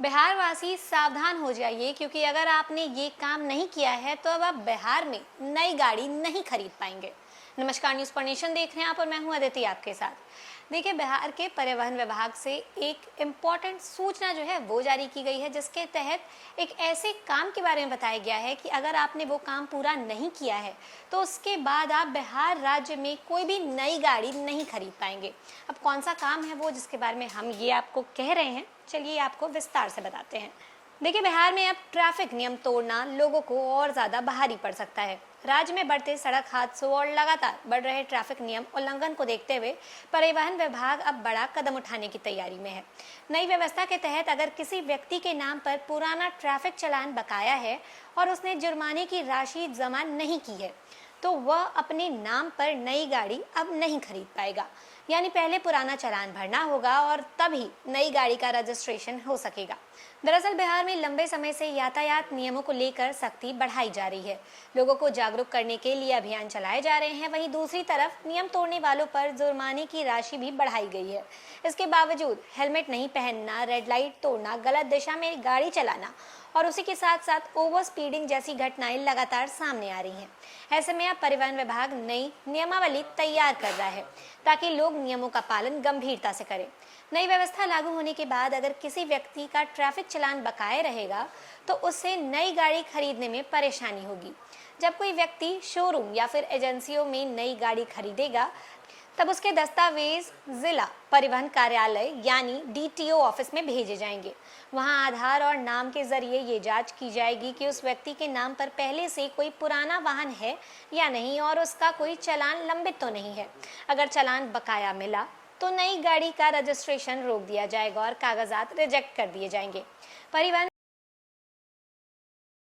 बिहार वासी सावधान हो जाइए, क्योंकि अगर आपने ये काम नहीं किया है तो अब आप बिहार में नई गाड़ी नहीं खरीद पाएंगे। नमस्कार, न्यूज़ पर नेशन देख रहे हैं आप और मैं हूं अदिति आपके साथ। देखिए, बिहार के परिवहन विभाग से एक इम्पॉर्टेंट सूचना जो है वो जारी की गई है, जिसके तहत एक ऐसे काम के बारे में बताया गया है कि अगर आपने वो काम पूरा नहीं किया है तो उसके बाद आप बिहार राज्य में कोई भी नई गाड़ी नहीं खरीद पाएंगे। अब कौन सा काम है वो, जिसके बारे में हम ये आपको कह रहे हैं, चलिए आपको विस्तार से बताते हैं। देखिए, बिहार में अब ट्रैफिक नियम तोड़ना लोगों को और ज़्यादा भारी पड़ सकता है। राज्य में बढ़ते सड़क हादसों और लगातार बढ़ रहे ट्रैफिक नियम उल्लंघन को देखते हुए परिवहन विभाग अब बड़ा कदम उठाने की तैयारी में है। नई व्यवस्था के तहत अगर किसी व्यक्ति के नाम पर पुराना ट्रैफिक चालान बकाया है और उसने जुर्माने की राशि जमा नहीं की है तो वह अपने नाम पर नई गाड़ी अब नहीं खरीद पाएगा। यानी पहले पुराना चालान भरना होगा और तभी नई गाड़ी का रजिस्ट्रेशन हो सकेगा। दरअसल बिहार में लंबे समय से यातायात नियमों को लेकर सख्ती बढ़ाई जा रही है। लोगों को जागरूक करने के लिए अभियान चलाए जा रहे हैं। वहीं दूसरी तरफ नियम तोड़ने वालों पर जुर्माने की राशि भी बढ़ाई गई है। इसके बावजूद हेलमेट नहीं पहनना, रेड लाइट तोड़ना, गलत दिशा में गाड़ी चलाना और उसी के साथ साथ ओवर स्पीडिंग जैसी घटनाएं लगातार सामने आ रही हैं। ऐसे में अब परिवहन विभाग नई नियमावली तैयार कर रहा है ताकि लोग नियमों का पालन गंभीरता से करें। नई व्यवस्था लागू होने के बाद अगर किसी व्यक्ति का ट्रैफिक चालान बकाए रहेगा तो उससे नई गाड़ी खरीदने में परेशानी होगी। जब कोई व्यक्ति शोरूम या फिर एजेंसियों में नई गाड़ी खरीदेगा तब उसके दस्तावेज जिला परिवहन कार्यालय यानी डीटीओ ऑफिस में भेजे जाएंगे। वहां आधार और नाम के जरिए ये जांच की जाएगी कि उस व्यक्ति के नाम पर पहले से कोई पुराना वाहन है या नहीं और उसका कोई चालान लंबित तो नहीं है। अगर चालान बकाया मिला तो नई गाड़ी का रजिस्ट्रेशन रोक दिया जाएगा और कागजात रिजेक्ट कर दिए जाएंगे। परिवहन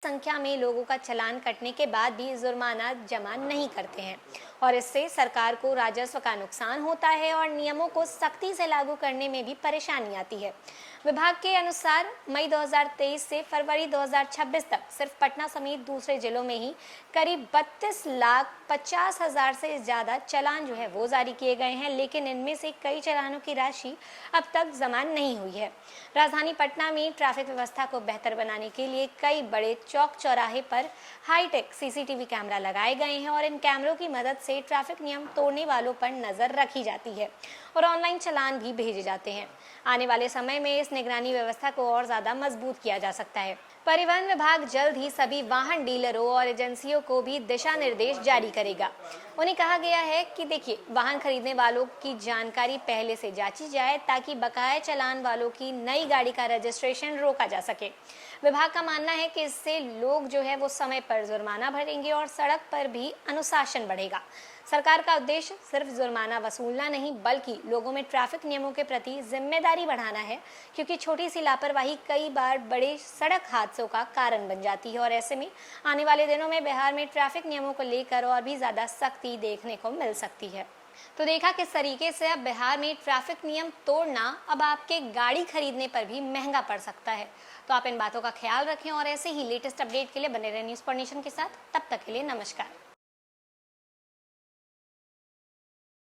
संख्या में लोगों का चालान कटने के बाद भी जुर्माना जमा नहीं करते हैं और इससे सरकार को राजस्व का नुकसान होता है और नियमों को सख्ती से लागू करने में भी परेशानी आती है। विभाग के अनुसार मई 2023 से फरवरी 2026 तक सिर्फ पटना समेत दूसरे जिलों में ही करीब 32,50,000 से ज़्यादा चालान जो है वो जारी किए गए हैं, लेकिन इनमें से कई चालानों की राशि अब तक जमा नहीं हुई है। राजधानी पटना में ट्रैफिक व्यवस्था को बेहतर बनाने के लिए कई बड़े चौक चौराहे पर हाईटेक सीसीटीवी कैमरा लगाए गए हैं और इन कैमरों की मदद से ट्रैफिक नियम तोड़ने वालों पर नजर रखी जाती है और ऑनलाइन चालान भी भेजे जाते हैं। आने वाले समय में इस निगरानी व्यवस्था को और ज्यादा मजबूत किया जा सकता है। परिवहन विभाग जल्द ही सभी वाहन डीलरों और एजेंसियों को भी दिशा निर्देश जारी करेगा। उन्हें कहा गया है कि देखिए, वाहन खरीदने वालों की जानकारी पहले से जांची जाए ताकि बकाया चालान वालों की नई गाड़ी का रजिस्ट्रेशन रोका जा सके। विभाग का मानना है कि इससे लोग जो है वो समय पर जुर्माना भरेंगे और सड़क पर भी अनुशासन बढ़ेगा। सरकार का उद्देश्य सिर्फ जुर्माना वसूलना नहीं बल्कि लोगों में ट्रैफिक नियमों के प्रति जिम्मेदारी बढ़ाना है, क्योंकि छोटी सी लापरवाही कई बार बड़े सड़क हादसों का कारण बन जाती है और ऐसे में आने वाले दिनों में बिहार में ट्रैफिक नियमों को लेकर और भी ज़्यादा सख्ती देखने को मिल सकती है। तो देखा किस तरीके से अब बिहार में ट्रैफिक नियम तोड़ना अब आपके गाड़ी खरीदने पर भी महंगा पड़ सकता है। तो आप इन बातों का ख्याल रखें और ऐसे ही लेटेस्ट अपडेट के लिए बने रहें न्यूज़ पर नेशन के साथ। तब तक के लिए नमस्कार।